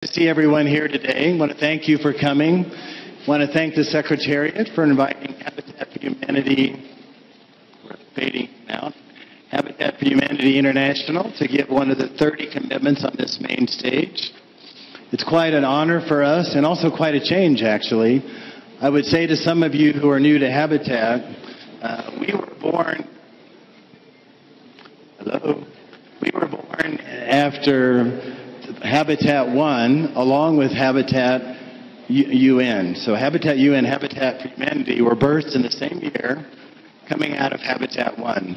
To see everyone here today. I want to thank you for coming. I want to thank the Secretariat for inviting Habitat for Humanity, we're fading now, Habitat for Humanity International to give one of the 30 commitments on this main stage. It's quite an honor for us and also quite a change, actually. I would say to some of you who are new to Habitat, we were born after Habitat 1, along with Habitat UN. So Habitat UN, Habitat for Humanity were birthed in the same year, coming out of Habitat 1.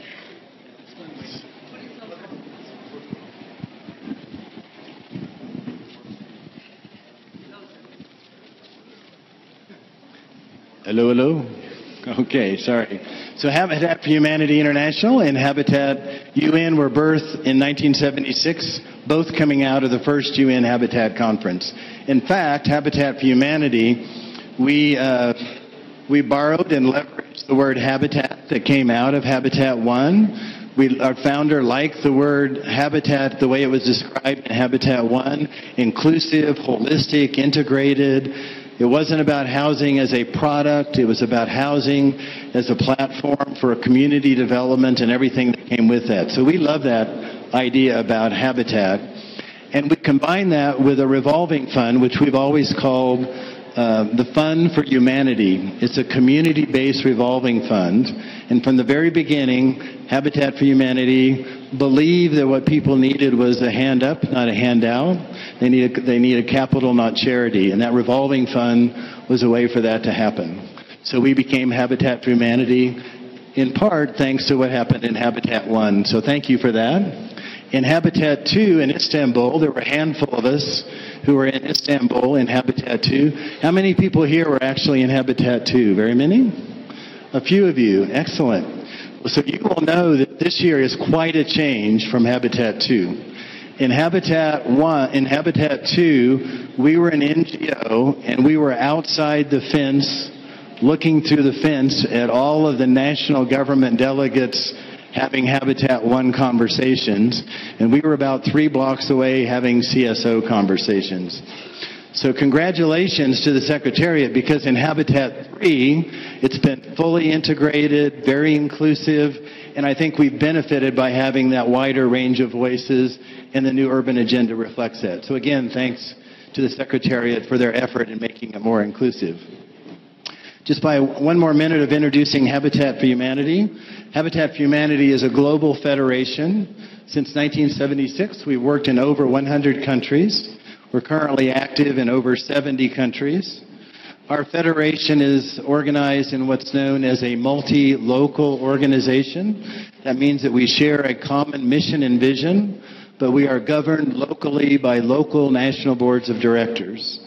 Hello? Okay, sorry. So Habitat for Humanity International and Habitat UN were birthed in 1976, both coming out of the first UN Habitat Conference. In fact, Habitat for Humanity, we borrowed and leveraged the word habitat that came out of Habitat 1. Our founder liked the word habitat the way it was described in Habitat 1, inclusive, holistic, integrated. It wasn't about housing as a product. It was about housing as a platform for community development and everything that came with that. So we love that idea about habitat. And we combine that with a revolving fund, which we've always called the Fund for Humanity. It's a community-based revolving fund. And from the very beginning, Habitat for Humanity believed that what people needed was a hand up, not a handout. They needed capital, not charity. And that revolving fund was a way for that to happen. So we became Habitat for Humanity, in part thanks to what happened in Habitat 1. So thank you for that. In Habitat 2 in Istanbul, there were a handful of us who were in Istanbul in Habitat 2. How many people here were actually in Habitat 2? Very many? A few of you. Excellent. So you will know that this year is quite a change from Habitat 2. In Habitat 2, we were an NGO, and we were outside the fence, looking through the fence at all of the national government delegates having Habitat 1 conversations, and we were about 3 blocks away having CSO conversations. So congratulations to the Secretariat, because in Habitat 3, it's been fully integrated, very inclusive, and I think we've benefited by having that wider range of voices, and the new urban agenda reflects that. So again, thanks to the Secretariat for their effort in making it more inclusive. Just by one more minute of introducing Habitat for Humanity. Habitat for Humanity is a global federation. Since 1976, we've worked in over 100 countries. We're currently active in over 70 countries. Our federation is organized in what's known as a multi-local organization. That means that we share a common mission and vision, but we are governed locally by local national boards of directors.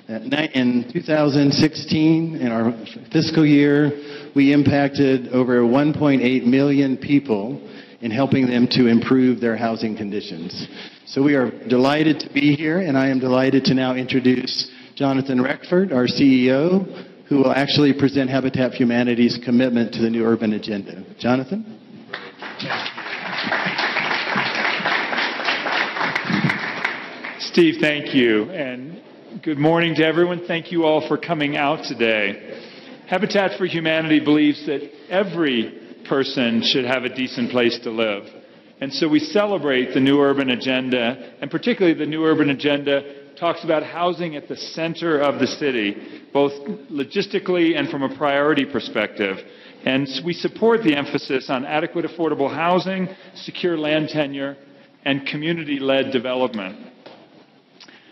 In 2016, in our fiscal year, we impacted over 1.8 million people in helping them to improve their housing conditions. So we are delighted to be here, and I am delighted to now introduce Jonathan Reckford, our CEO, who will actually present Habitat for Humanity's commitment to the new urban agenda. Jonathan? Steve, thank you. And good morning to everyone. Thank you all for coming out today. Habitat for Humanity believes that every person should have a decent place to live. And so we celebrate the new urban agenda, and particularly the new urban agenda talks about housing at the center of the city, both logistically and from a priority perspective. And we support the emphasis on adequate affordable housing, secure land tenure, and community-led development.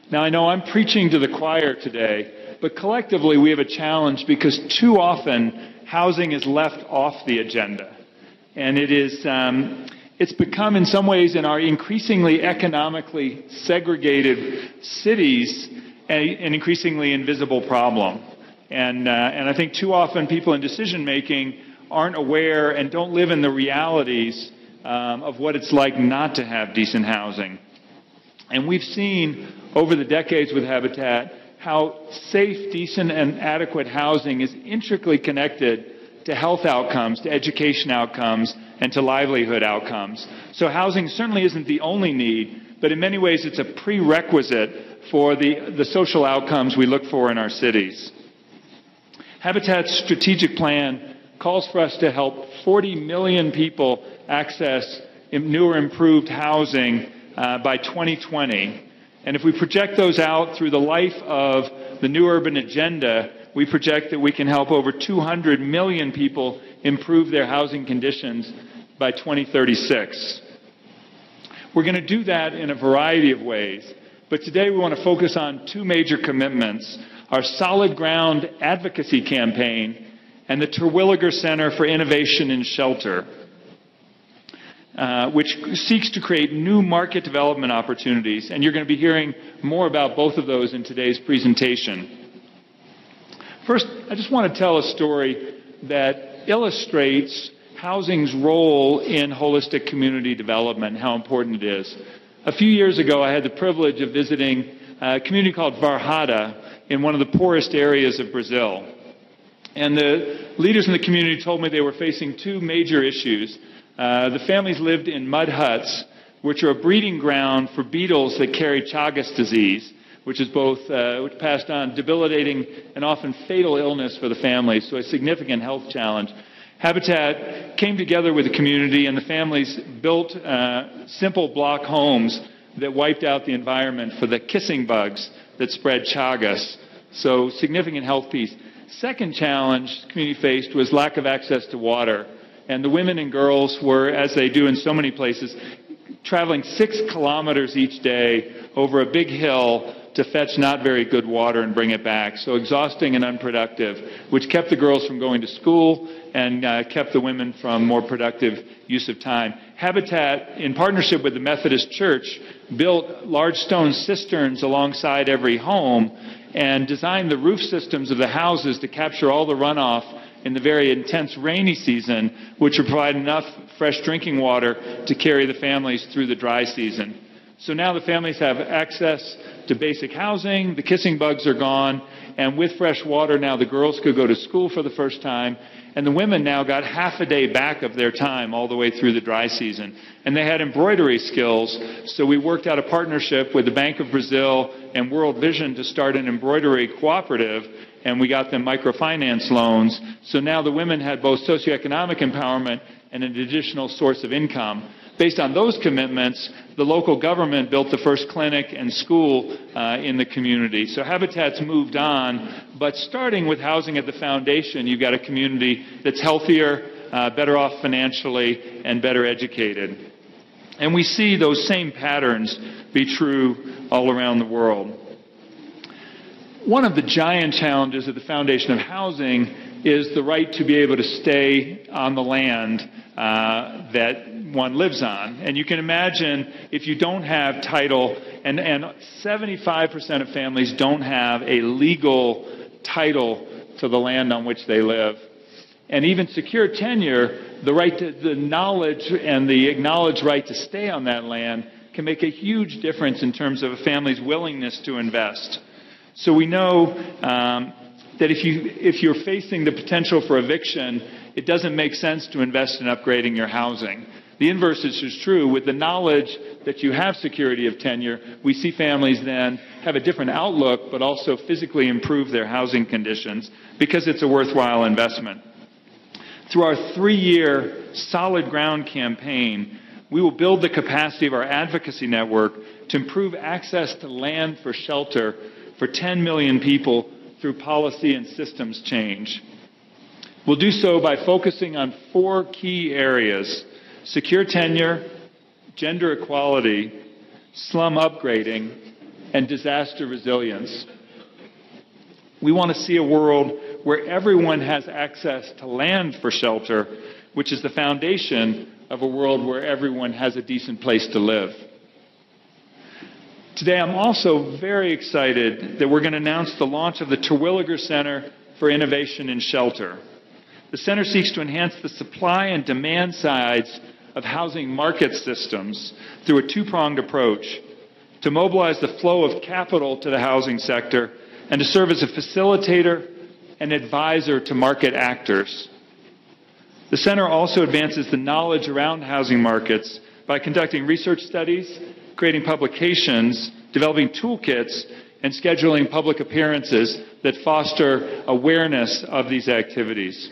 Now, I know I'm preaching to the choir today, but collectively we have a challenge because too often housing is left off the agenda. And it's become in some ways in our increasingly economically segregated cities an increasingly invisible problem. And I think too often people in decision making aren't aware and don't live in the realities of what it's like not to have decent housing. And we've seen over the decades with Habitat how safe, decent, and adequate housing is intricately connected to health outcomes, to education outcomes, and to livelihood outcomes. So housing certainly isn't the only need, but in many ways it's a prerequisite for the social outcomes we look for in our cities. Habitat's strategic plan calls for us to help 40 million people access new or improved housing by 2020. And if we project those out through the life of the New Urban Agenda, we project that we can help over 200 million people improve their housing conditions by 2036. We're going to do that in a variety of ways, but today we want to focus on two major commitments: our Solid Ground advocacy campaign and the Terwilliger Center for Innovation in Shelter, which seeks to create new market development opportunities. And you're going to be hearing more about both of those in today's presentation. First, I just want to tell a story that illustrates housing's role in holistic community development and how important it is. A few years ago, I had the privilege of visiting a community called Varjada in one of the poorest areas of Brazil. And the leaders in the community told me they were facing two major issues. The families lived in mud huts, which are a breeding ground for beetles that carry Chagas disease, which is both which passed on debilitating and often fatal illness for the families, so a significant health challenge. Habitat came together with the community, and the families built simple block homes that wiped out the environment for the kissing bugs that spread Chagas. So significant health piece. Second challenge the community faced was lack of access to water. And the women and girls were, as they do in so many places, traveling 6 kilometers each day over a big hill to fetch not very good water and bring it back. So exhausting and unproductive, which kept the girls from going to school and kept the women from more productive use of time. Habitat, in partnership with the Methodist Church, built large stone cisterns alongside every home and designed the roof systems of the houses to capture all the runoff in the very intense rainy season, which would provide enough fresh drinking water to carry the families through the dry season. So now the families have access to basic housing, the kissing bugs are gone, and with fresh water now the girls could go to school for the first time, and the women now got half a day back of their time all the way through the dry season. And they had embroidery skills, so we worked out a partnership with the Bank of Brazil and World Vision to start an embroidery cooperative, and we got them microfinance loans. So now the women had both socioeconomic empowerment and an additional source of income. Based on those commitments, the local government built the first clinic and school in the community. So Habitat's moved on, but starting with housing at the foundation, you've got a community that's healthier, better off financially, and better educated. And we see those same patterns be true all around the world. One of the giant challenges at the foundation of housing is the right to be able to stay on the land that one lives on. And you can imagine if you don't have title, and 75% of families don't have a legal title to the land on which they live. And even secure tenure, the right to the knowledge and the acknowledged right to stay on that land can make a huge difference in terms of a family's willingness to invest. So we know that if you're facing the potential for eviction, it doesn't make sense to invest in upgrading your housing. The inverse is true. With the knowledge that you have security of tenure, we see families then have a different outlook, but also physically improve their housing conditions because it's a worthwhile investment. Through our 3-year Solid Ground campaign, we will build the capacity of our advocacy network to improve access to land for shelter for 10 million people through policy and systems change. We'll do so by focusing on 4 key areas: secure tenure, gender equality, slum upgrading, and disaster resilience. We want to see a world where everyone has access to land for shelter, which is the foundation of a world where everyone has a decent place to live. Today, I'm also very excited that we're going to announce the launch of the Terwilliger Center for Innovation in Shelter. The center seeks to enhance the supply and demand sides of housing market systems through a 2-pronged approach: to mobilize the flow of capital to the housing sector and to serve as a facilitator and advisor to market actors. The center also advances the knowledge around housing markets by conducting research studies creating publications, developing toolkits, and scheduling public appearances that foster awareness of these activities.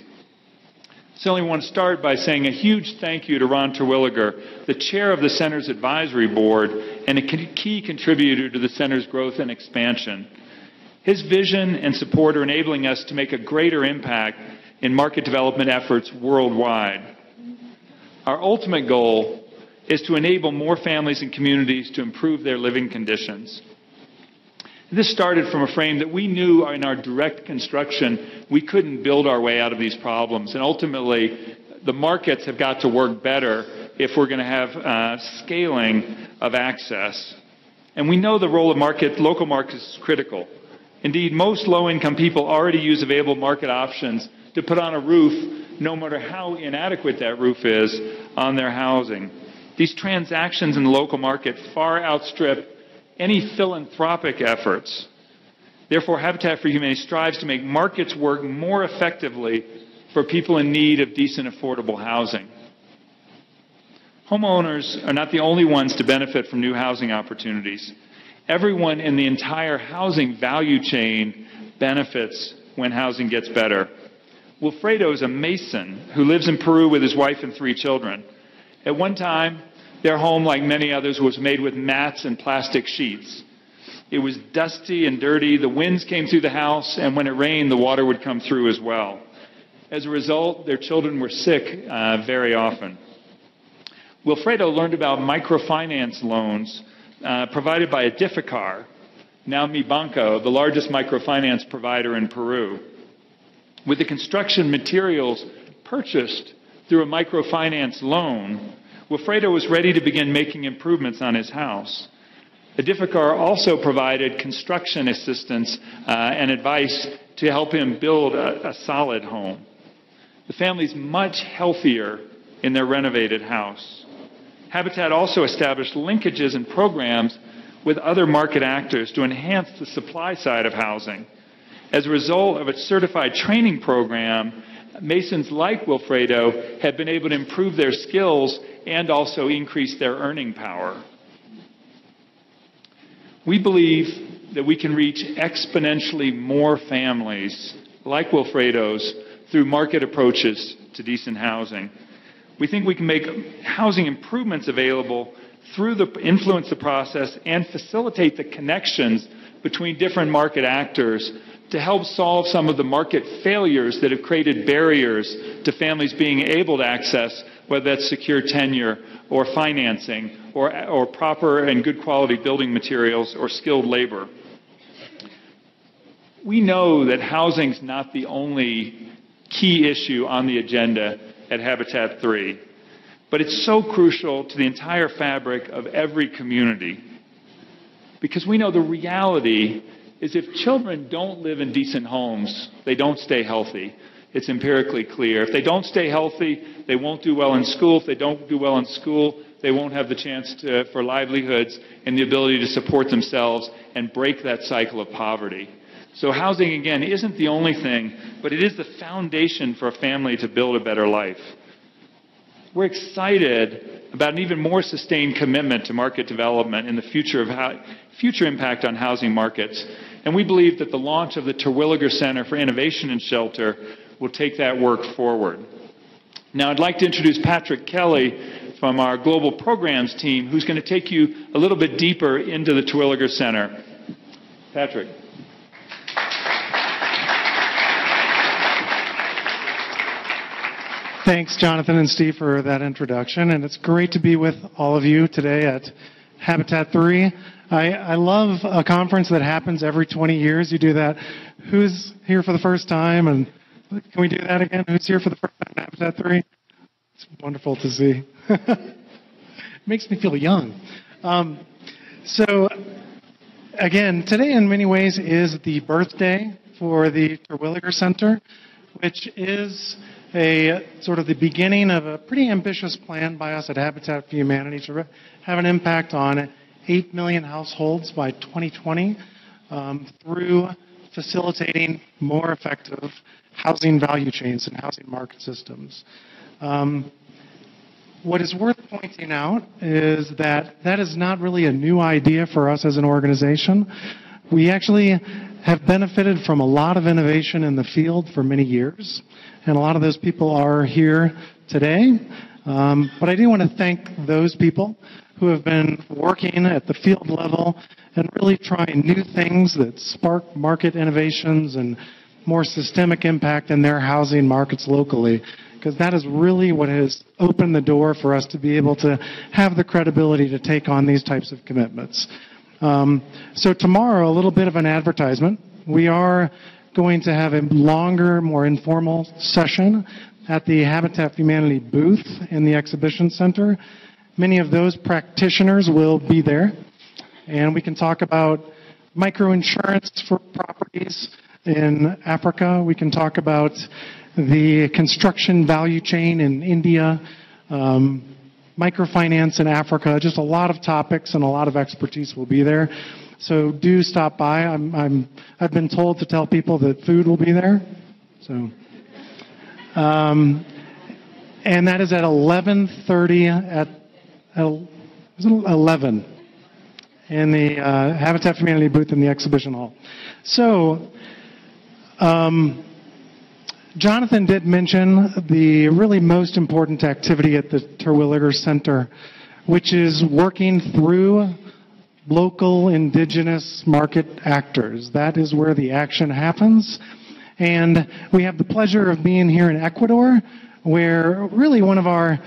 So I want to start by saying a huge thank you to Ron Terwilliger, the chair of the Center's advisory board and a key contributor to the Center's growth and expansion. His vision and support are enabling us to make a greater impact in market development efforts worldwide. Our ultimate goal is to enable more families and communities to improve their living conditions. This started from a frame that we knew in our direct construction we couldn't build our way out of these problems. And ultimately, the markets have got to work better if we're going to have scaling of access. And we know the role of local markets is critical. Indeed, most low-income people already use available market options to put on a roof, no matter how inadequate that roof is, on their housing. These transactions in the local market far outstrip any philanthropic efforts. Therefore, Habitat for Humanity strives to make markets work more effectively for people in need of decent, affordable housing. Homeowners are not the only ones to benefit from new housing opportunities. Everyone in the entire housing value chain benefits when housing gets better. Wilfredo is a mason who lives in Peru with his wife and 3 children. At one time, their home, like many others, was made with mats and plastic sheets. It was dusty and dirty. The winds came through the house, and when it rained, the water would come through as well. As a result, their children were sick very often. Wilfredo learned about microfinance loans provided by Edificar, now Mi Banco, the largest microfinance provider in Peru. With the construction materials purchased through a microfinance loan, Wilfredo was ready to begin making improvements on his house. Edificar also provided construction assistance and advice to help him build a solid home. The family's much healthier in their renovated house. Habitat also established linkages and programs with other market actors to enhance the supply side of housing. As a result of its certified training program, masons like Wilfredo have been able to improve their skills and also increase their earning power. We believe that we can reach exponentially more families like Wilfredo's through market approaches to decent housing. We think we can make housing improvements available influence the process and facilitate the connections between different market actors to help solve some of the market failures that have created barriers to families being able to access, whether that's secure tenure or financing or proper and good quality building materials or skilled labor. We know that housing is not the only key issue on the agenda at Habitat 3, but it's so crucial to the entire fabric of every community. Because we know the reality is if children don't live in decent homes, they don't stay healthy. It's empirically clear. If they don't stay healthy, they won't do well in school. If they don't do well in school, they won't have the chance for livelihoods and the ability to support themselves and break that cycle of poverty. So housing, again, isn't the only thing, but it is the foundation for a family to build a better life. We're excited about an even more sustained commitment to market development and the future impact on housing markets. And we believe that the launch of the Terwilliger Center for Innovation and Shelter will take that work forward. Now, I'd like to introduce Patrick Kelly from our Global Programs team, who's going to take you a little bit deeper into the Terwilliger Center. Patrick. Thanks, Jonathan and Steve, for that introduction. And it's great to be with all of you today at Habitat 3. I love a conference that happens every 20 years. You do that. Who's here for the first time? And can we do that again? Who's here for the first time at Habitat 3? It's wonderful to see. It makes me feel young. So, again, today in many ways is the birthday for the Terwilliger Center, which is a sort of the beginning of a pretty ambitious plan by us at Habitat for Humanity to have an impact on 8 million households by 2020 through facilitating more effective housing value chains and housing market systems. What is worth pointing out is that that is not really a new idea for us as an organization. We actually have benefited from a lot of innovation in the field for many years, and a lot of those people are here today. But I do want to thank those people who have been working at the field level and really trying new things that spark market innovations and more systemic impact in their housing markets locally, because that is really what has opened the door for us to be able to have the credibility to take on these types of commitments. So tomorrow, a little bit of an advertisement. We are going to have a longer, more informal session at the Habitat for Humanity booth in the exhibition center. Many of those practitioners will be there, and we can talk about microinsurance for properties in Africa. We can talk about the construction value chain in India, microfinance in Africa. Just a lot of topics and a lot of expertise will be there. So do stop by. I've been told to tell people that food will be there. So, and that is at 11:30 at 11 in the Habitat for Humanity booth in the exhibition hall. So, Jonathan did mention the really most important activity at the Terwilliger Center, which is working through local indigenous market actors. That is where the action happens. And we have the pleasure of being here in Ecuador, where really one of our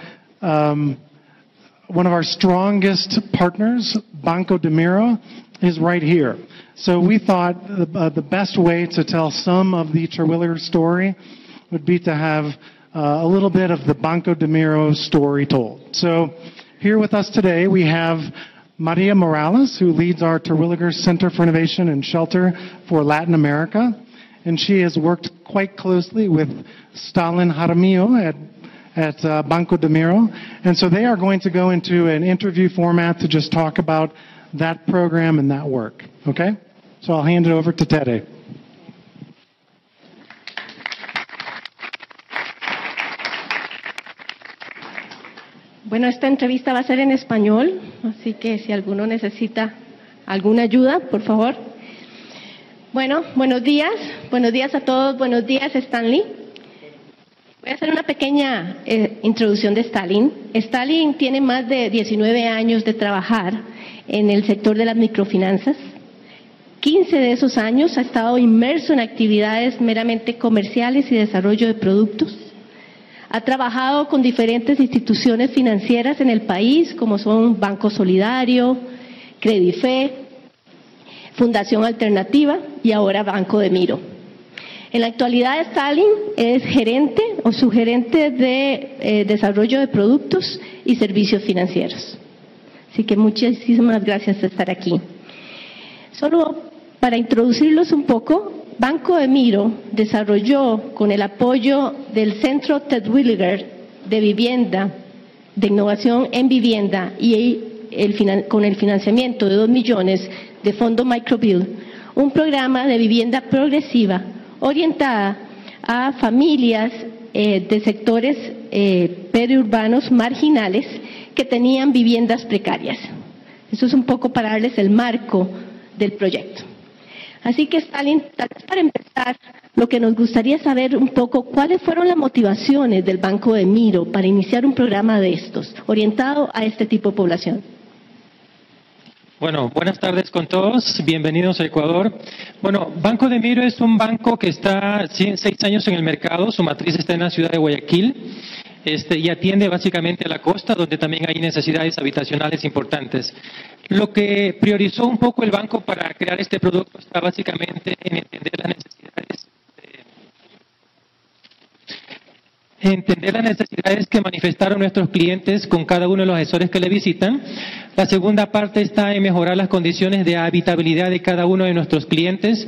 strongest partners, Banco de Miro, is right here. So we thought the best way to tell some of the Terwilliger story would be to have a little bit of the Banco de Miro story told. So here with us today we have Maria Morales, who leads our Terwilliger Center for Innovation and Shelter for Latin America. And she has worked quite closely with Stalin Jaramillo at Banco de Miro. And so they are going to go into an interview format to just talk about that program and that work. Okay? So I'll hand it over to Tere. Bueno, esta entrevista va a ser en español, así que si alguno necesita alguna ayuda, por favor. Bueno, buenos días a todos, buenos días Stanley. Voy a hacer una pequeña introducción de Stalin. Stalin tiene más de 19 años de trabajar en el sector de las microfinanzas. 15 de esos años ha estado inmerso en actividades meramente comerciales y desarrollo de productos. Ha trabajado con diferentes instituciones financieras en el país, como son Banco Solidario, Credife, Fundación Alternativa y ahora Banco de Miro. En la actualidad, Stalin es gerente o subgerente de desarrollo de productos y servicios financieros. Así que muchísimas gracias por estar aquí. Solo para introducirlos un poco, Banco de Miro desarrolló, con el apoyo del Centro Terwilliger de Vivienda, de Innovación en Vivienda y con el financiamiento de 2 millones de Fondo Microbuild, un programa de vivienda progresiva orientada a familias de sectores periurbanos marginales que tenían viviendas precarias. Eso es un poco para darles el marco del proyecto. Así que, Stalin, tal vez para empezar, lo que nos gustaría saber un poco, ¿cuáles fueron las motivaciones del Banco de Miro para iniciar un programa de estos, orientado a este tipo de población? Bueno, buenas tardes con todos, bienvenidos a Ecuador. Bueno, Banco de Miro es un banco que está 6 años en el mercado, su matriz está en la ciudad de Guayaquil, y atiende básicamente a la costa, donde también hay necesidades habitacionales importantes. Lo que priorizó un poco el banco para crear este producto está básicamente en entender las necesidades que manifestaron nuestros clientes con cada uno de los asesores que le visitan. La segunda parte está en mejorar las condiciones de habitabilidad de cada uno de nuestros clientes.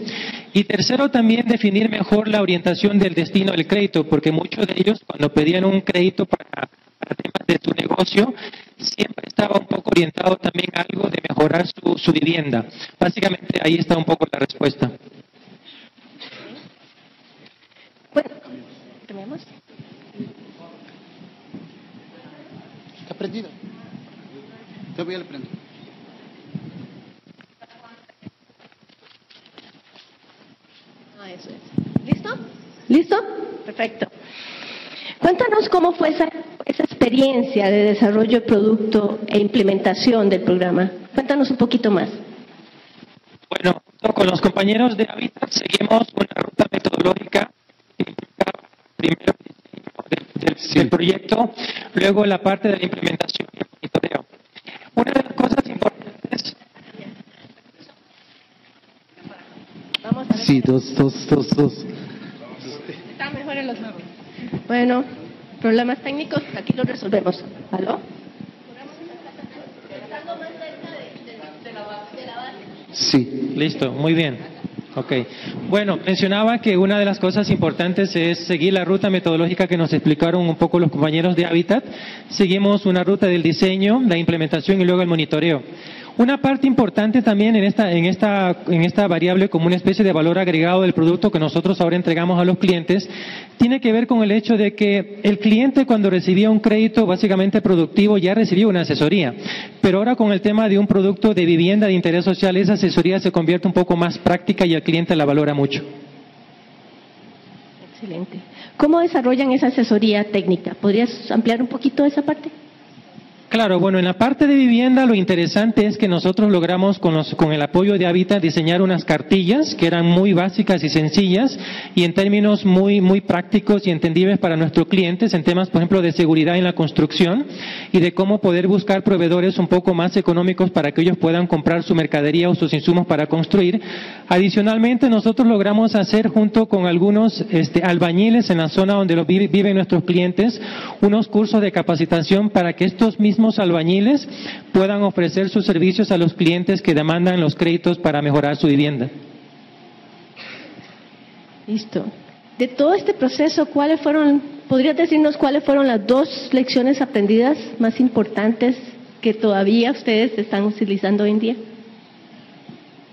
Y tercero, también definir mejor la orientación del destino del crédito, porque muchos de ellos, cuando pedían un crédito para temas de su negocio, siempre estaba un poco orientado también a algo de mejorar su vivienda. Básicamente ahí está un poco la respuesta. Bueno, ¿cambiamos? Ah, eso es. ¿Listo? ¿Listo? Perfecto. Cuéntanos cómo fue esa experiencia de desarrollo de producto e implementación del programa. Cuéntanos un poquito más. Bueno, con los compañeros de Habitat seguimos una ruta metodológica que implicaba primero el diseño del proyecto, luego la parte de la implementación y el monitoreo. Una de las cosas importantes... Vamos a ver. Sí, dos. Están mejores los nuevos. Bueno, problemas técnicos, aquí los resolvemos. ¿Aló? Sí. Listo, muy bien. Ok. Bueno, mencionaba que una de las cosas importantes es seguir la ruta metodológica que nos explicaron un poco los compañeros de Habitat. Seguimos una ruta del diseño, la implementación y luego el monitoreo. Una parte importante también en esta variable como una especie de valor agregado del producto que nosotros ahora entregamos a los clientes tiene que ver con el hecho de que el cliente cuando recibía un crédito básicamente productivo ya recibía una asesoría, pero ahora con el tema de un producto de vivienda de interés social esa asesoría se convierte un poco más práctica y el cliente la valora mucho. Excelente. ¿Cómo desarrollan esa asesoría técnica? ¿Podrías ampliar un poquito esa parte? Claro, bueno, en la parte de vivienda lo interesante es que nosotros logramos con el apoyo de Habitat diseñar unas cartillas que eran muy básicas y sencillas y en términos muy prácticos y entendibles para nuestros clientes en temas, por ejemplo, de seguridad en la construcción y de cómo poder buscar proveedores un poco más económicos para que ellos puedan comprar su mercadería o sus insumos para construir. Adicionalmente, nosotros logramos hacer junto con algunos albañiles en la zona donde viven nuestros clientes unos cursos de capacitación para que estos mismos albañiles puedan ofrecer sus servicios a los clientes que demandan los créditos para mejorar su vivienda. Listo. De todo este proceso, ¿podrías decirnos cuáles fueron las 2 lecciones aprendidas más importantes que todavía ustedes están utilizando hoy en día?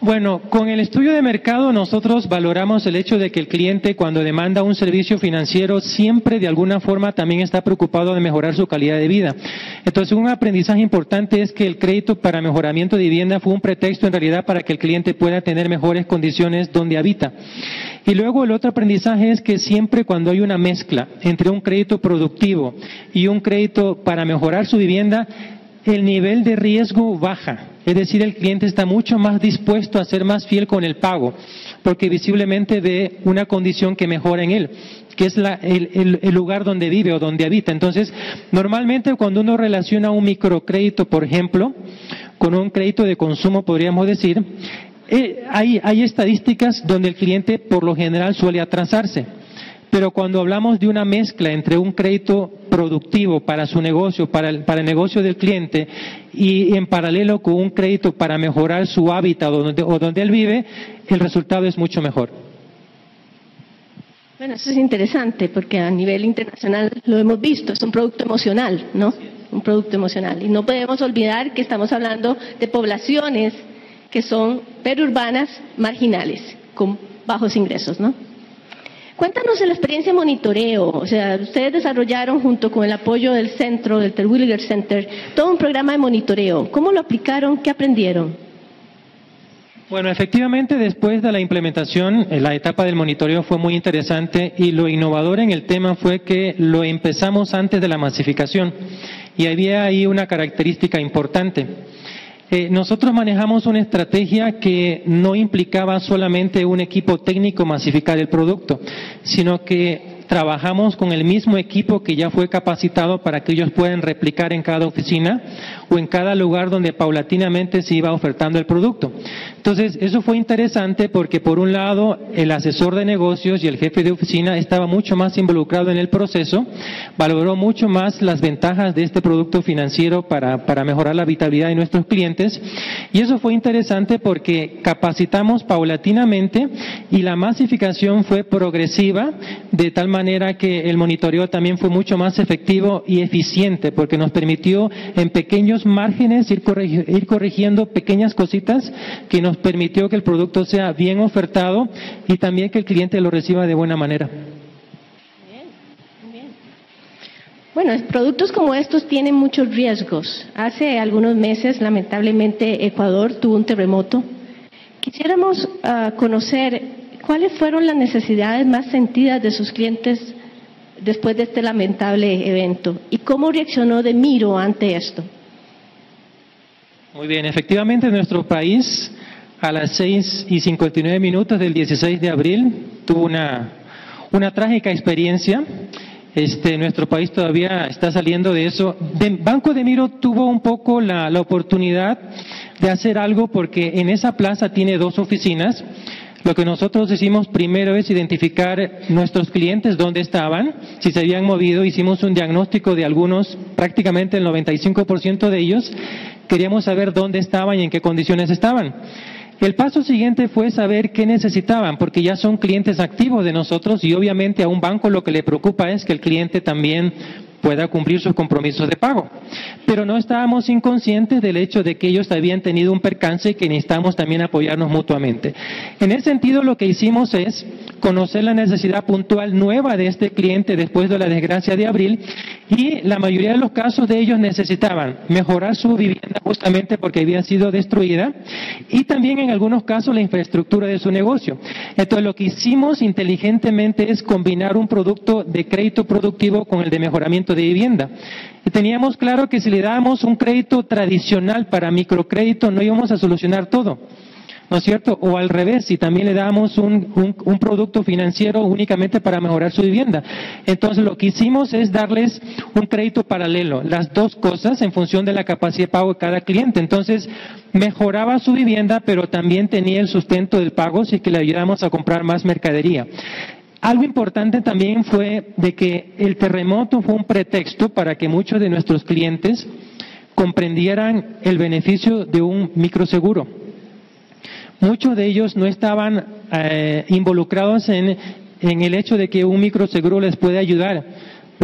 Bueno, con el estudio de mercado nosotros valoramos el hecho de que el cliente cuando demanda un servicio financiero siempre de alguna forma también está preocupado de mejorar su calidad de vida. Entonces un aprendizaje importante es que el crédito para mejoramiento de vivienda fue un pretexto en realidad para que el cliente pueda tener mejores condiciones donde habita. Y luego el otro aprendizaje es que siempre cuando hay una mezcla entre un crédito productivo y un crédito para mejorar su vivienda, el nivel de riesgo baja. Es decir, el cliente está mucho más dispuesto a ser más fiel con el pago, porque visiblemente ve una condición que mejora en él, que es el lugar donde vive o donde habita. Entonces, normalmente cuando uno relaciona un microcrédito, por ejemplo, con un crédito de consumo, podríamos decir, hay estadísticas donde el cliente por lo general suele atrasarse. Pero cuando hablamos de una mezcla entre un crédito productivo para su negocio, para el negocio del cliente, y en paralelo con un crédito para mejorar su hábitat o donde él vive, el resultado es mucho mejor. Bueno, eso es interesante porque a nivel internacional lo hemos visto, es un producto emocional, ¿no? Un producto emocional. Y no podemos olvidar que estamos hablando de poblaciones que son perurbanas marginales, con bajos ingresos, ¿no? Cuéntanos de la experiencia de monitoreo, o sea, ustedes desarrollaron junto con el apoyo del centro, del Terwilliger Center, todo un programa de monitoreo. ¿Cómo lo aplicaron? ¿Qué aprendieron? Bueno, efectivamente, después de la implementación, la etapa del monitoreo fue muy interesante y lo innovador en el tema fue que lo empezamos antes de la masificación y había ahí una característica importante. Nosotros manejamos una estrategia que no implicaba solamente un equipo técnico masificar el producto, sino que trabajamos con el mismo equipo que ya fue capacitado para que ellos puedan replicar en cada oficina o en cada lugar donde paulatinamente se iba ofertando el producto. Entonces, eso fue interesante porque por un lado el asesor de negocios y el jefe de oficina estaba mucho más involucrado en el proceso, valoró mucho más las ventajas de este producto financiero para mejorar la habitabilidad de nuestros clientes y eso fue interesante porque capacitamos paulatinamente y la masificación fue progresiva de tal manera que el monitoreo también fue mucho más efectivo y eficiente porque nos permitió en pequeños márgenes ir corrigiendo pequeñas cositas que nos permitió que el producto sea bien ofertado y también que el cliente lo reciba de buena manera. Muy bien. Bueno, productos como estos tienen muchos riesgos. Hace algunos meses, lamentablemente, Ecuador tuvo un terremoto. Quisiéramos conocer ¿cuáles fueron las necesidades más sentidas de sus clientes después de este lamentable evento? ¿Y cómo reaccionó De Miro ante esto? Muy bien, efectivamente en nuestro país a las 6:59 del 16 de abril tuvo una trágica experiencia. Nuestro país todavía está saliendo de eso. Banco De Miro tuvo un poco la oportunidad de hacer algo porque en esa plaza tiene 2 oficinas. Lo que nosotros hicimos primero es identificar nuestros clientes dónde estaban, si se habían movido. Hicimos un diagnóstico de algunos, prácticamente el 95% de ellos. Queríamos saber dónde estaban y en qué condiciones estaban. El paso siguiente fue saber qué necesitaban, porque ya son clientes activos de nosotros y obviamente a un banco lo que le preocupa es que el cliente también pueda cumplir sus compromisos de pago. Pero no estábamos inconscientes del hecho de que ellos habían tenido un percance y que necesitamos también apoyarnos mutuamente. En ese sentido, lo que hicimos es conocer la necesidad puntual nueva de este cliente después de la desgracia de abril, y la mayoría de los casos de ellos necesitaban mejorar su vivienda justamente porque había sido destruida, y también en algunos casos la infraestructura de su negocio. Entonces lo que hicimos inteligentemente es combinar un producto de crédito productivo con el de mejoramiento de vivienda. Y teníamos claro que si le dábamos un crédito tradicional para microcrédito no íbamos a solucionar todo, ¿no es cierto? O al revés, si también le damos un producto financiero únicamente para mejorar su vivienda. Entonces lo que hicimos es darles un crédito paralelo, las dos cosas en función de la capacidad de pago de cada cliente. Entonces mejoraba su vivienda, pero también tenía el sustento del pago si es que le ayudamos a comprar más mercadería. Algo importante también fue de que el terremoto fue un pretexto para que muchos de nuestros clientes comprendieran el beneficio de un microseguro. Muchos de ellos no estaban involucrados en el hecho de que un microseguro les puede ayudar.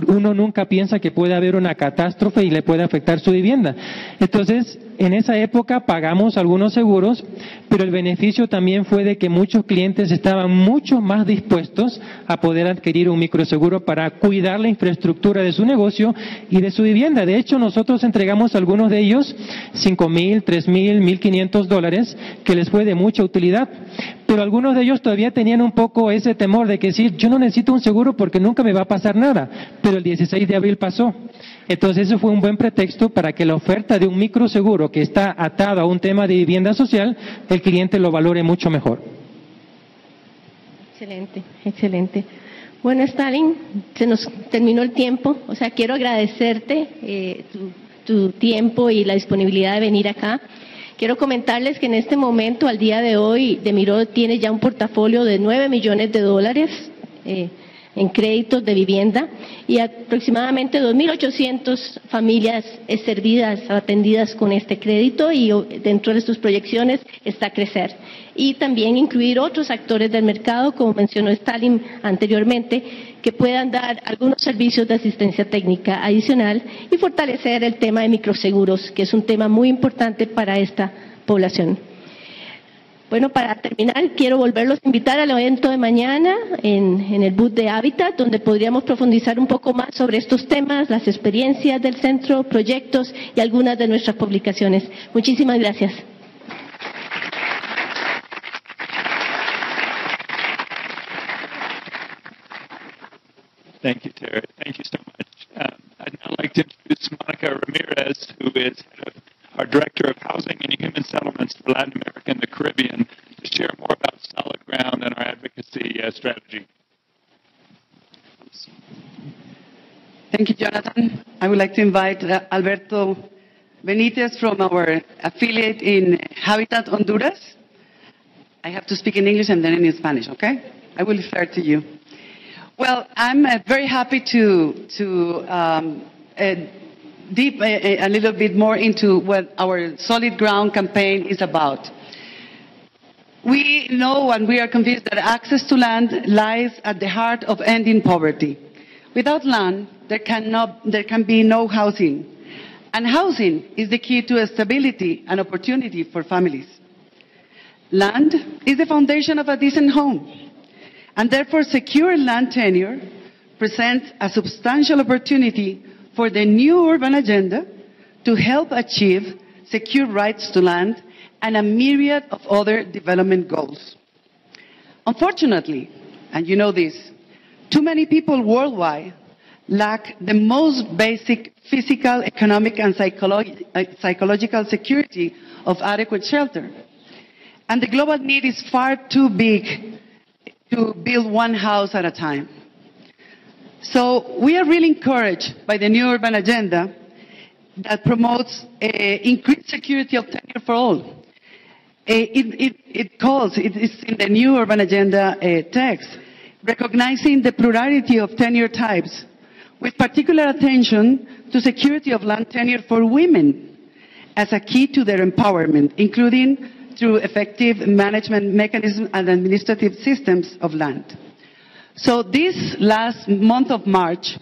Uno nunca piensa que puede haber una catástrofe y le puede afectar su vivienda. Entonces, en esa época pagamos algunos seguros, pero el beneficio también fue de que muchos clientes estaban mucho más dispuestos a poder adquirir un microseguro para cuidar la infraestructura de su negocio y de su vivienda. De hecho, nosotros entregamos a algunos de ellos $5,000, $3,000, $1,500, que les fue de mucha utilidad. Pero algunos de ellos todavía tenían un poco ese temor de que decir, yo no necesito un seguro porque nunca me va a pasar nada. Pero el 16 de abril pasó. Entonces eso fue un buen pretexto para que la oferta de un microseguro que está atado a un tema de vivienda social, el cliente lo valore mucho mejor. Excelente, excelente. Bueno, Stalin, se nos terminó el tiempo. O sea, quiero agradecerte tu tiempo y la disponibilidad de venir acá. Quiero comentarles que en este momento, al día de hoy, De Miro tiene ya un portafolio de $9 millones en créditos de vivienda y aproximadamente 2.800 familias servidas, atendidas con este crédito, y dentro de sus proyecciones está crecer. Y también incluir otros actores del mercado, como mencionó Stalin anteriormente, que puedan dar algunos servicios de asistencia técnica adicional y fortalecer el tema de microseguros, que es un tema muy importante para esta población. Bueno, para terminar, quiero volverlos a invitar al evento de mañana en el booth de Habitat, donde podríamos profundizar un poco más sobre estos temas, las experiencias del centro, proyectos y algunas de nuestras publicaciones. Muchísimas gracias. Thank you, Terry. Thank you so much. I'd now like to introduce Monica Ramirez, who is head of our Director of Housing and Human Settlements for Latin America and the Caribbean, to share more about Solid Ground and our advocacy strategy. Thank you, Jonathan. I would like to invite Alberto Benitez from our affiliate in Habitat Honduras. I have to speak in English and then in Spanish, okay? I will refer to you. Well, I'm very happy to deep a little bit more into what our Solid Ground campaign is about. We know and we are convinced that access to land lies at the heart of ending poverty. Without land, there can be no housing. And housing is the key to stability and opportunity for families. Land is the foundation of a decent home. And therefore, secure land tenure presents a substantial opportunity for the new urban agenda to help achieve secure rights to land and a myriad of other development goals. Unfortunately, and you know this, too many people worldwide lack the most basic physical, economic, and psychological security of adequate shelter. And the global need is far too big to build one house at a time. So we are really encouraged by the new urban agenda that promotes increased security of tenure for all. It is in the new urban agenda text, recognizing the plurality of tenure types, with particular attention to security of land tenure for women as a key to their empowerment, including through effective management mechanisms and administrative systems of land. So this last month of March,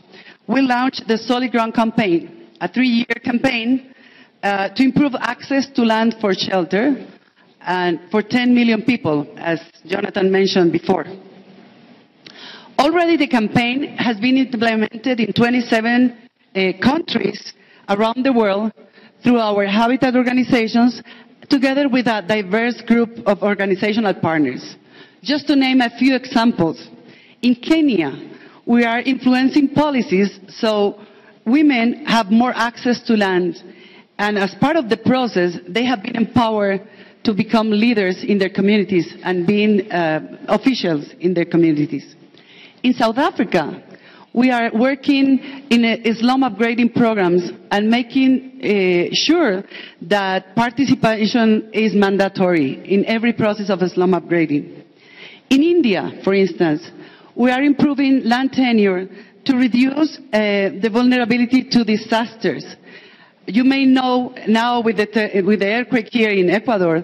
we launched the Solid Ground campaign, a 3-year campaign to improve access to land for shelter and for 10 million people, as Jonathan mentioned before. Already the campaign has been implemented in 27 countries around the world through our Habitat organizations, together with a diverse group of organizational partners. Just to name a few examples, in Kenya, we are influencing policies so women have more access to land, and as part of the process, they have been empowered to become leaders in their communities and being officials in their communities. In South Africa, we are working in slum upgrading programs and making sure that participation is mandatory in every process of slum upgrading. In India, for instance, we are improving land tenure to reduce the vulnerability to disasters. You may know now with the earthquake here in Ecuador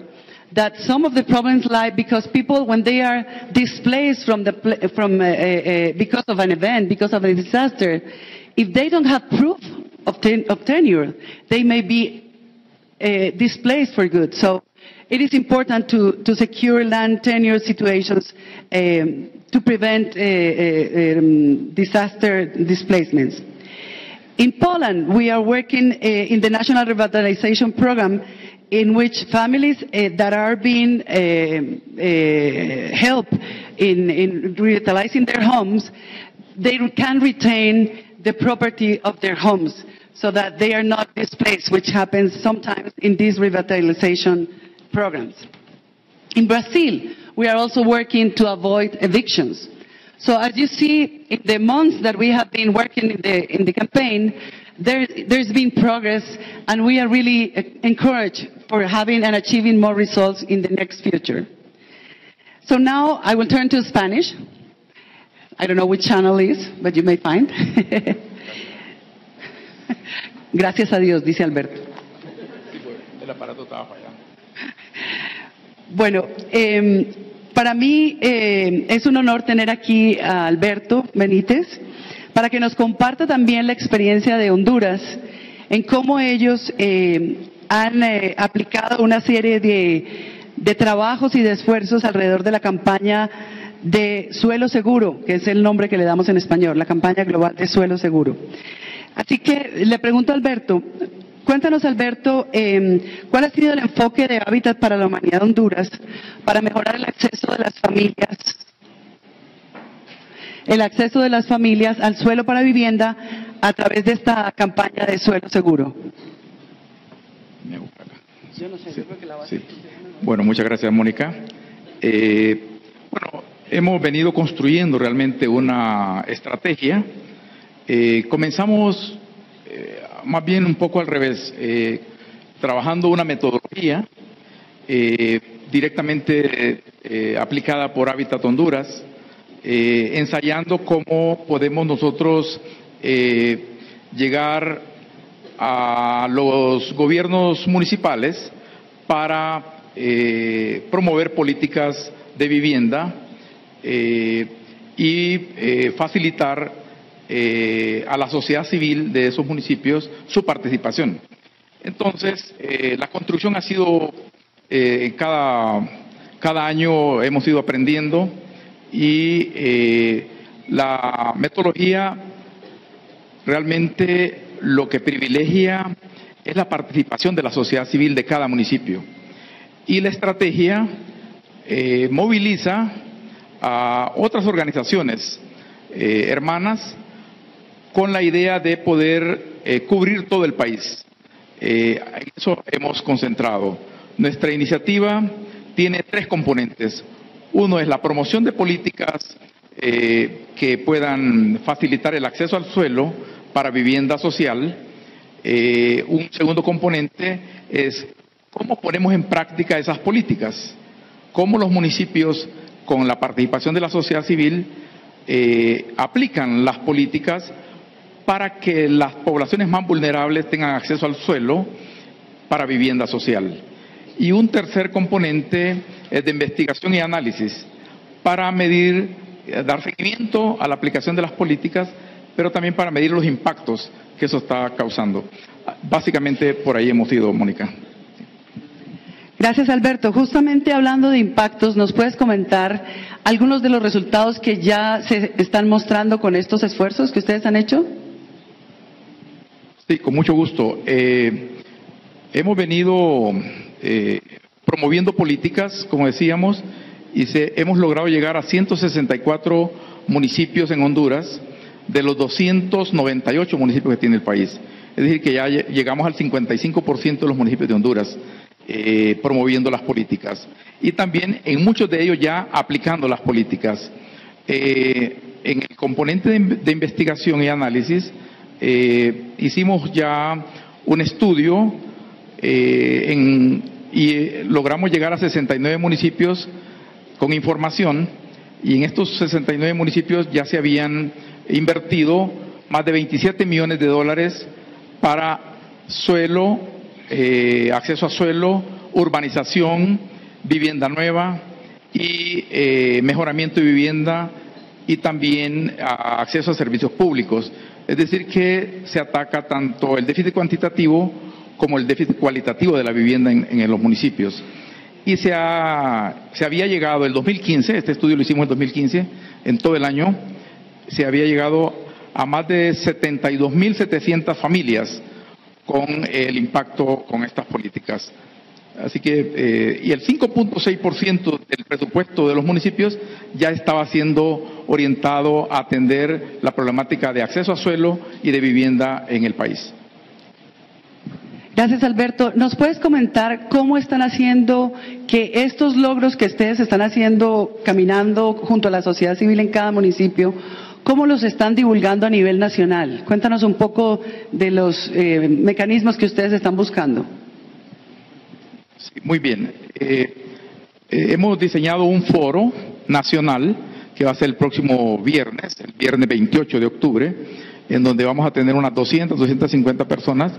that some of the problems lie because people, when they are displaced because of an event, because of a disaster, if they don't have proof of tenure, they may be displaced for good. So it is important to secure land tenure situations to prevent disaster displacements. In Poland, we are working in the National Revitalization Program, in which families that are being helped in revitalizing their homes, they can retain the property of their homes so that they are not displaced, which happens sometimes in these revitalization programs. In Brazil, we are also working to avoid evictions. So as you see, in the months that we have been working in the campaign, there's been progress, and we are really encouraged for having and achieving more results in the next future. So now I will turn to Spanish. I don't know which channel is, but you may find. Gracias a Dios, dice Alberto. Bueno, para mí es un honor tener aquí a Alberto Benítez, para que nos comparta también la experiencia de Honduras en cómo ellos han aplicado una serie de trabajos y de esfuerzos alrededor de la campaña de Suelo Seguro, que es el nombre que le damos en español, la campaña global de Suelo Seguro. Así que le pregunto a Alberto, cuéntanos Alberto, ¿cuál ha sido el enfoque de Hábitat para la Humanidad de Honduras para mejorar el acceso de las familias al suelo para vivienda a través de esta campaña de Suelo Seguro? Yo no sé, yo creo que la base. Sí. Bueno, muchas gracias, Mónica. Bueno, hemos venido construyendo realmente una estrategia. Comenzamos más bien un poco al revés, trabajando una metodología directamente aplicada por Hábitat Honduras, ensayando cómo podemos nosotros llegar a los gobiernos municipales para promover políticas de vivienda y facilitar a la sociedad civil de esos municipios su participación. Entonces, la construcción ha sido, cada año hemos ido aprendiendo, y la metodología realmente lo que privilegia es la participación de la sociedad civil de cada municipio. Y la estrategia moviliza a otras organizaciones hermanas con la idea de poder cubrir todo el país. En eso hemos concentrado. Nuestra iniciativa tiene 3 componentes. Uno es la promoción de políticas que puedan facilitar el acceso al suelo para vivienda social. Un segundo componente es cómo ponemos en práctica esas políticas, cómo los municipios, con la participación de la sociedad civil, aplican las políticas para que las poblaciones más vulnerables tengan acceso al suelo para vivienda social. Y un tercer componente es de investigación y análisis para medir, dar seguimiento a la aplicación de las políticas, pero también para medir los impactos que eso está causando. Básicamente por ahí hemos ido, Mónica. Gracias, Alberto. Justamente hablando de impactos, ¿nos puedes comentar algunos de los resultados que ya se están mostrando con estos esfuerzos que ustedes han hecho? Sí, con mucho gusto. Hemos venido promoviendo políticas, como decíamos, y hemos logrado llegar a 164 municipios en Honduras, de los 298 municipios que tiene el país. Es decir, que ya llegamos al 55% de los municipios de Honduras promoviendo las políticas. Y también en muchos de ellos ya aplicando las políticas. En el componente de investigación y análisis, hicimos ya un estudio y logramos llegar a 69 municipios con información, y en estos 69 municipios ya se habían invertido más de 27 millones de dólares para suelo, acceso a suelo, urbanización, vivienda nueva y mejoramiento de vivienda, y también acceso a servicios públicos. Es decir, que se ataca tanto el déficit cuantitativo como el déficit cualitativo de la vivienda en los municipios. Y se había llegado el 2015, este estudio lo hicimos en 2015, en todo el año, se había llegado a más de 72.700 familias con el impacto con estas políticas. Así que, y el 5.6% del presupuesto de los municipios ya estaba siendo orientado a atender la problemática de acceso a suelo y de vivienda en el país. Gracias, Alberto. ¿Nos puedes comentar cómo están haciendo que estos logros que ustedes están haciendo, caminando junto a la sociedad civil en cada municipio, cómo los están divulgando a nivel nacional? Cuéntanos un poco de los mecanismos que ustedes están buscando. Sí, muy bien. Hemos diseñado un foro nacional que va a ser el próximo viernes, el viernes 28 de octubre, en donde vamos a tener unas 250 personas,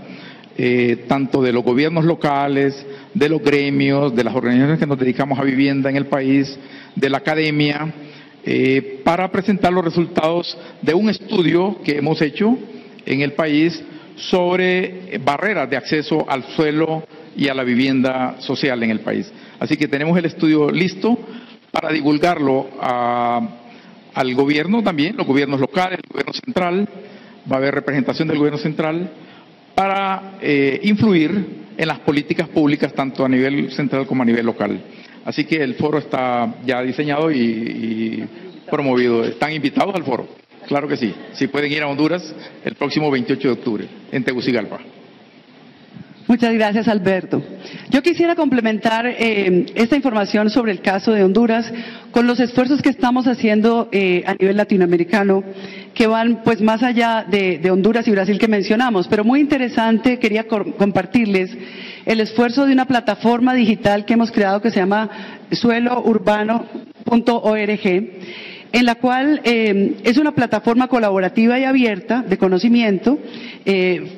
tanto de los gobiernos locales, de los gremios, de las organizaciones que nos dedicamos a vivienda en el país, de la academia, para presentar los resultados de un estudio que hemos hecho en el país sobre barreras de acceso al suelo y a la vivienda social en el país. Así que tenemos el estudio listo para divulgarlo al gobierno también, los gobiernos locales, el gobierno central. Va a haber representación del gobierno central para influir en las políticas públicas tanto a nivel central como a nivel local. Así que el foro está ya diseñado y promovido. ¿Están invitados al foro? Claro que sí. Sí, pueden ir a Honduras el próximo 28 de octubre en Tegucigalpa. Muchas gracias, Alberto. Yo quisiera complementar esta información sobre el caso de Honduras con los esfuerzos que estamos haciendo a nivel latinoamericano, que van pues más allá de Honduras y Brasil que mencionamos. Pero muy interesante, quería compartirles el esfuerzo de una plataforma digital que hemos creado que se llama suelourbano.org, en la cual es una plataforma colaborativa y abierta de conocimiento.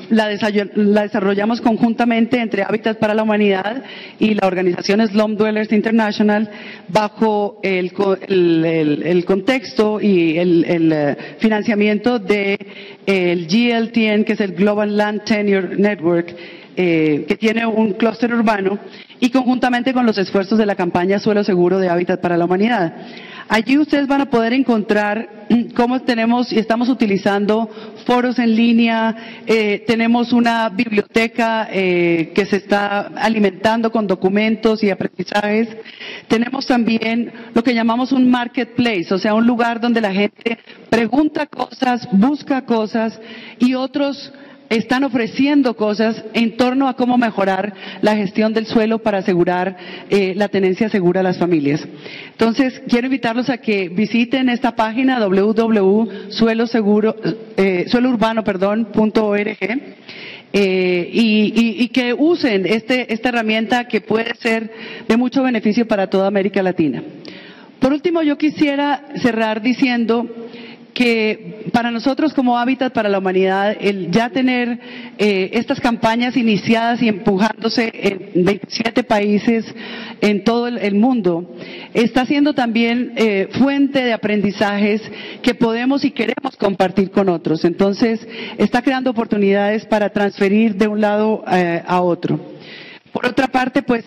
La desarrollamos conjuntamente entre Hábitat para la Humanidad y la organización Slum Dwellers International bajo el contexto y el financiamiento de el GLTN, que es el Global Land Tenure Network, que tiene un clúster urbano, y conjuntamente con los esfuerzos de la campaña Suelo Seguro de Hábitat para la Humanidad. Allí ustedes van a poder encontrar cómo tenemos y estamos utilizando foros en línea, tenemos una biblioteca que se está alimentando con documentos y aprendizajes. Tenemos también lo que llamamos un marketplace, o sea, un lugar donde la gente pregunta cosas, busca cosas y otros están ofreciendo cosas en torno a cómo mejorar la gestión del suelo para asegurar la tenencia segura a las familias. Entonces, quiero invitarlos a que visiten esta página www.suelourbano.org y que usen esta herramienta que puede ser de mucho beneficio para toda América Latina. Por último, yo quisiera cerrar diciendo que para nosotros como Hábitat para la Humanidad, el ya tener estas campañas iniciadas y empujándose en 27 países en todo el mundo, está siendo también fuente de aprendizajes que podemos y queremos compartir con otros. Entonces, está creando oportunidades para transferir de un lado a otro. Por otra parte, pues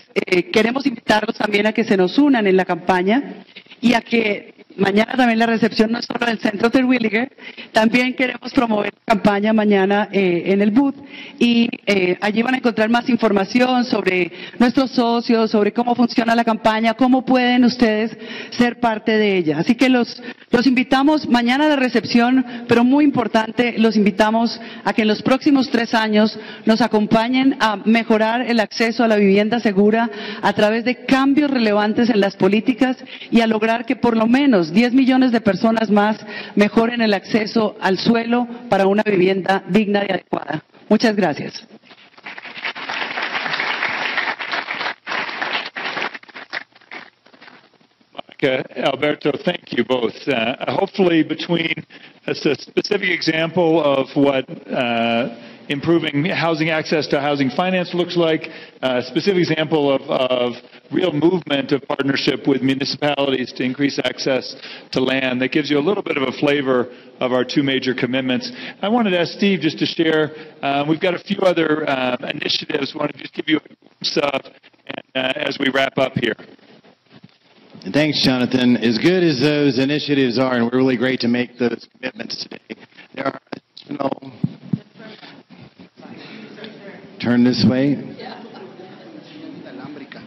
queremos invitarlos también a que se nos unan en la campaña y a que mañana también la recepción no es solo del Centro Terwilliger, también queremos promover la campaña mañana en el booth y allí van a encontrar más información sobre nuestros socios, sobre cómo funciona la campaña, cómo pueden ustedes ser parte de ella. Así que los invitamos mañana a la recepción, pero muy importante, los invitamos a que en los próximos 3 años nos acompañen a mejorar el acceso a la vivienda segura a través de cambios relevantes en las políticas y a lograr que por lo menos 10 millones de personas más mejoren el acceso al suelo para una vivienda digna y adecuada. Muchas gracias. Alberto, thank you both. Hopefully between a specific example of what improving housing access to housing finance looks like, a specific example of real movement of partnership with municipalities to increase access to land. That gives you a little bit of a flavor of our 2 major commitments. I wanted to ask Steve just to share, we've got a few other initiatives. I want to just give you a glimpse of as we wrap up here. Thanks, Jonathan. As good as those initiatives are, and we're really great to make those commitments today, there are additional... Turn this way. We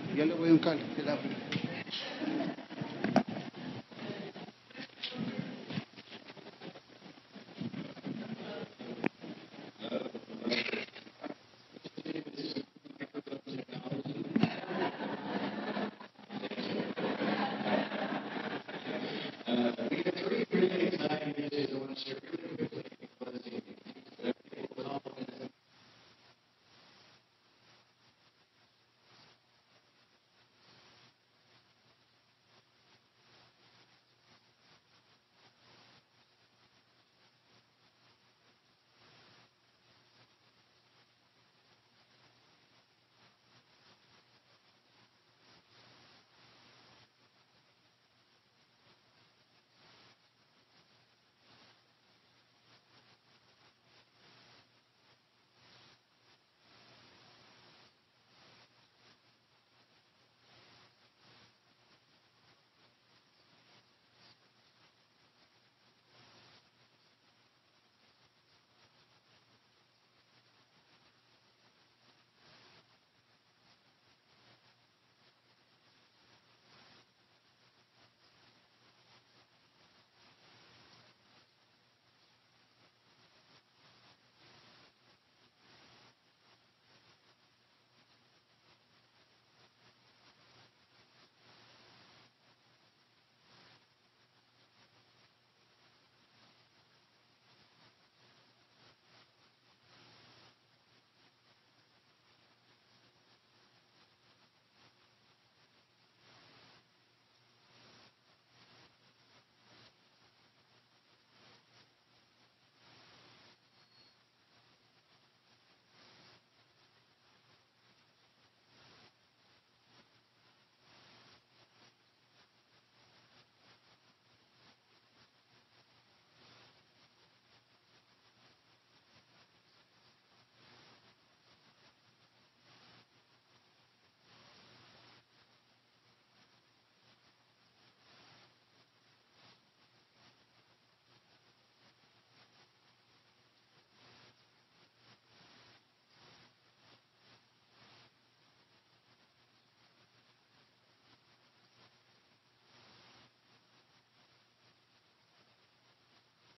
have 3 really exciting initiatives I want to share.